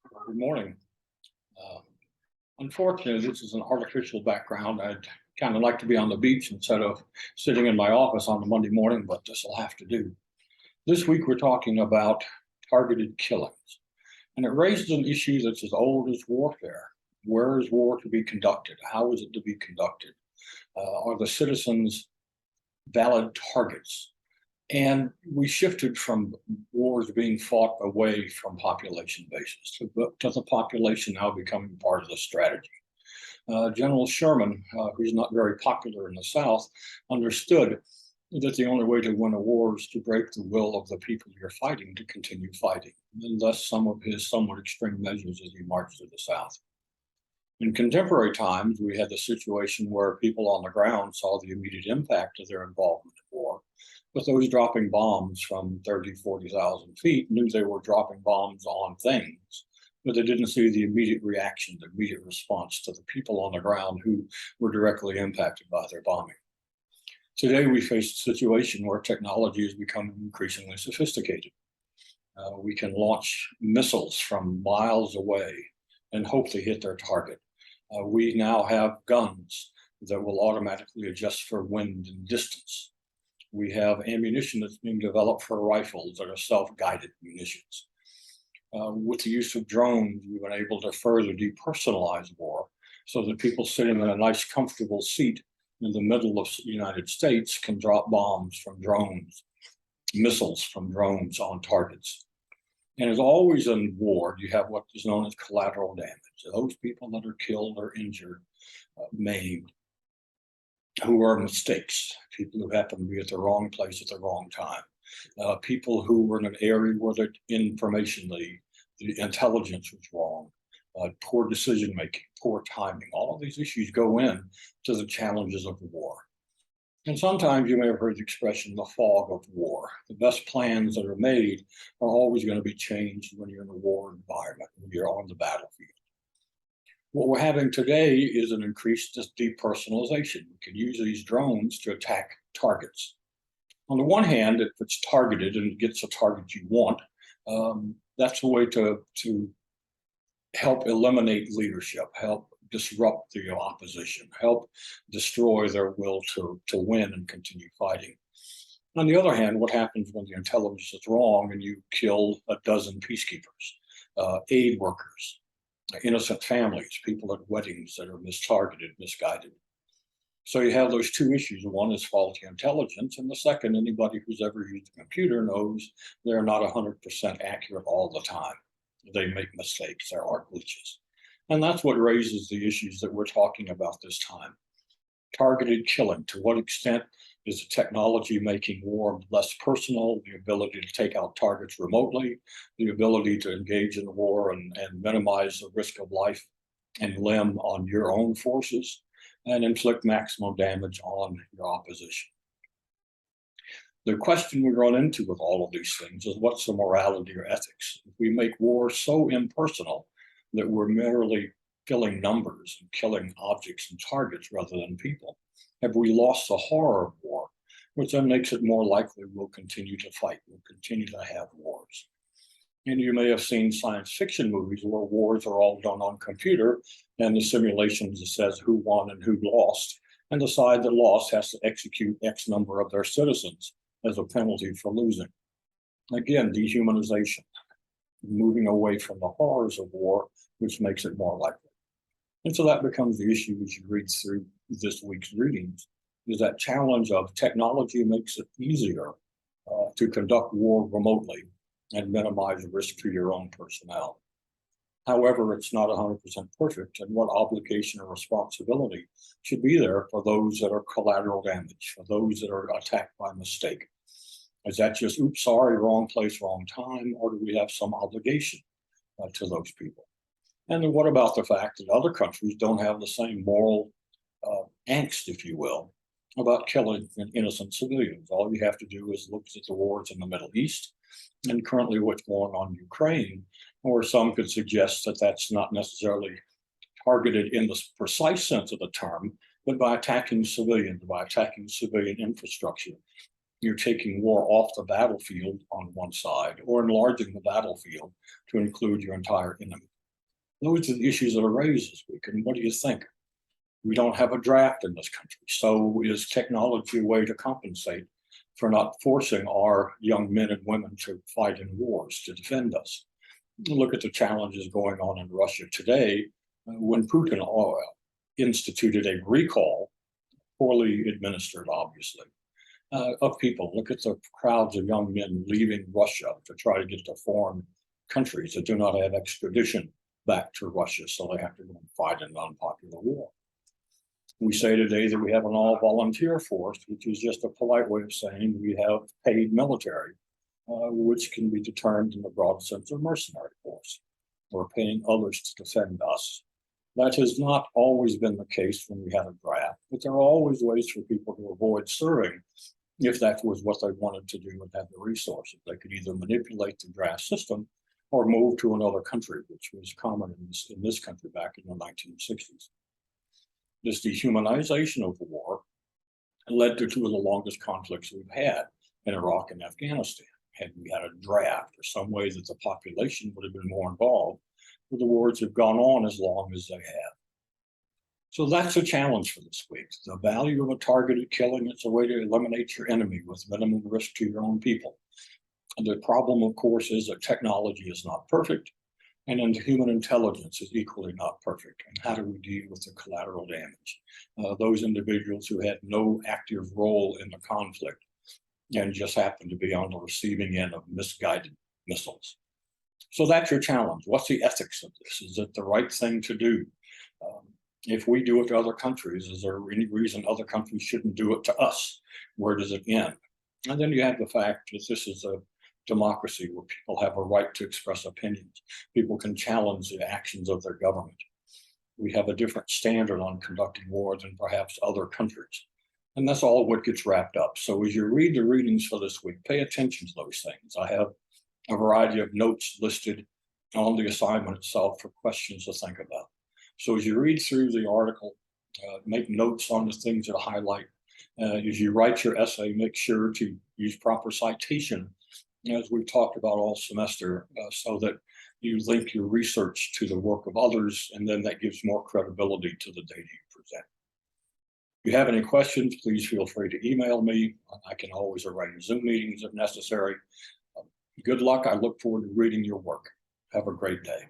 Good morning. Uh, Unfortunately, this is an artificial background. I'd kind of like to be on the beach instead of sitting in my office on a Monday morning, but this will have to do. This week, we're talking about targeted killings, and it raises an issue that's as old as warfare. Where is war to be conducted? How is it to be conducted? Are the citizens valid targets? And we shifted from wars being fought away from population bases to the population now becoming part of the strategy. General Sherman, who's not very popular in the South, understood that the only way to win a war is to break the will of the people you're fighting to continue fighting, and thus some of his somewhat extreme measures as he marched to the South. In contemporary times, we had the situation where people on the ground saw the immediate impact of their involvement in war, but those dropping bombs from 30, 40,000 feet knew they were dropping bombs on things, but they didn't see the immediate reaction, the immediate response to the people on the ground who were directly impacted by their bombing. Today, we face a situation where technology is becoming increasingly sophisticated. We can launch missiles from miles away and hope they hit their target. We now have guns that will automatically adjust for wind and distance. We have ammunition that's being developed for rifles that are self-guided munitions. With the use of drones, we've been able to further depersonalize war so that people sitting in a nice, comfortable seat in the middle of the United States can drop bombs from drones, missiles from drones on targets. And as always in war, you have what is known as collateral damage. Those people that are killed or injured, maimed, who are mistakes, people who happen to be at the wrong place at the wrong time, people who were in an area where the information, the intelligence was wrong, poor decision making, poor timing. All of these issues go in to the challenges of the war. And sometimes you may have heard the expression, the fog of war. The best plans that are made are always going to be changed when you're in a war environment, when you're on the battlefield. What we're having today is an increased depersonalization. We can use these drones to attack targets. On the one hand, if it's targeted and it gets a target you want, that's a way to help eliminate leadership, help disrupt the opposition, help destroy their will to win and continue fighting. On the other hand, what happens when the intelligence is wrong and you kill a dozen peacekeepers, aid workers, innocent families, people at weddings that are mistargeted, misguided? So you have those two issues. One is faulty intelligence, and the second, anybody who's ever used a computer knows they're not 100% accurate all the time. They make mistakes, there are glitches. And that's what raises the issues that we're talking about this time. Targeted killing. To what extent is the technology making war less personal? The ability to take out targets remotely, the ability to engage in war and minimize the risk of life and limb on your own forces, and inflict maximum damage on your opposition. The question we run into with all of these things is, what's the morality or ethics? If we make war so impersonal that we're merely killing numbers and killing objects and targets rather than people, have we lost the horror of war, which then makes it more likely we'll continue to fight, we'll continue to have wars? And you may have seen science fiction movies where wars are all done on computer, and the simulations that says who won and who lost, and the side that lost has to execute X number of their citizens as a penalty for losing. Again, dehumanization, moving away from the horrors of war, which makes it more likely. And so that becomes the issue as you read through this week's readings, is that challenge of technology makes it easier to conduct war remotely and minimize risk to your own personnel. However, it's not 100% perfect, and what obligation or responsibility should be there for those that are collateral damage, for those that are attacked by mistake? Is that just, oops, sorry, wrong place, wrong time, or do we have some obligation to those people? And then what about the fact that other countries don't have the same moral angst, if you will, about killing innocent civilians? All you have to do is look at the wars in the Middle East and currently what's going on in Ukraine, or some could suggest that that's not necessarily targeted in the precise sense of the term, but by attacking civilians, by attacking civilian infrastructure, you're taking war off the battlefield on one side, or enlarging the battlefield to include your entire enemy. Those are the issues that are raised this week. And what do you think? We don't have a draft in this country. So is technology a way to compensate for not forcing our young men and women to fight in wars to defend us? Look at the challenges going on in Russia today when Putin instituted a recall, poorly administered, obviously, of people. Look at the crowds of young men leaving Russia to try to get to foreign countries that do not have extradition back to Russia, so they have to go and fight in an unpopular war. We say today that we have an all-volunteer force, which is just a polite way of saying we have paid military, which can be determined in the broad sense of mercenary force. We're paying others to defend us. That has not always been the case when we had a draft, but there are always ways for people to avoid serving if that was what they wanted to do and have the resources. They could either manipulate the draft system or move to another country, which was common in this country back in the 1960s. This dehumanization of war led to two of the longest conflicts we've had in Iraq and Afghanistan. Had we had a draft or some way that the population would have been more involved, the wars have gone on as long as they have. So that's a challenge for this week. The value of a targeted killing, it's a way to eliminate your enemy with minimum risk to your own people. And the problem, of course, is that technology is not perfect, and then human intelligence is equally not perfect. And how do we deal with the collateral damage? Those individuals who had no active role in the conflict and just happened to be on the receiving end of misguided missiles. So that's your challenge. What's the ethics of this? Is it the right thing to do? If we do it to other countries, is there any reason other countries shouldn't do it to us? Where does it end? And then you have the fact that this is a democracy where people have a right to express opinions. People can challenge the actions of their government. We have a different standard on conducting war than perhaps other countries. And that's all what gets wrapped up. So as you read the readings for this week, pay attention to those things. I have a variety of notes listed on the assignment itself for questions to think about. So as you read through the article, make notes on the things that highlight. As you write your essay, make sure to use proper citation, as we've talked about all semester, so that you link your research to the work of others, and then that gives more credibility to the data you present. If you have any questions, please feel free to email me. I can always arrange Zoom meetings if necessary. Good luck. I look forward to reading your work. Have a great day.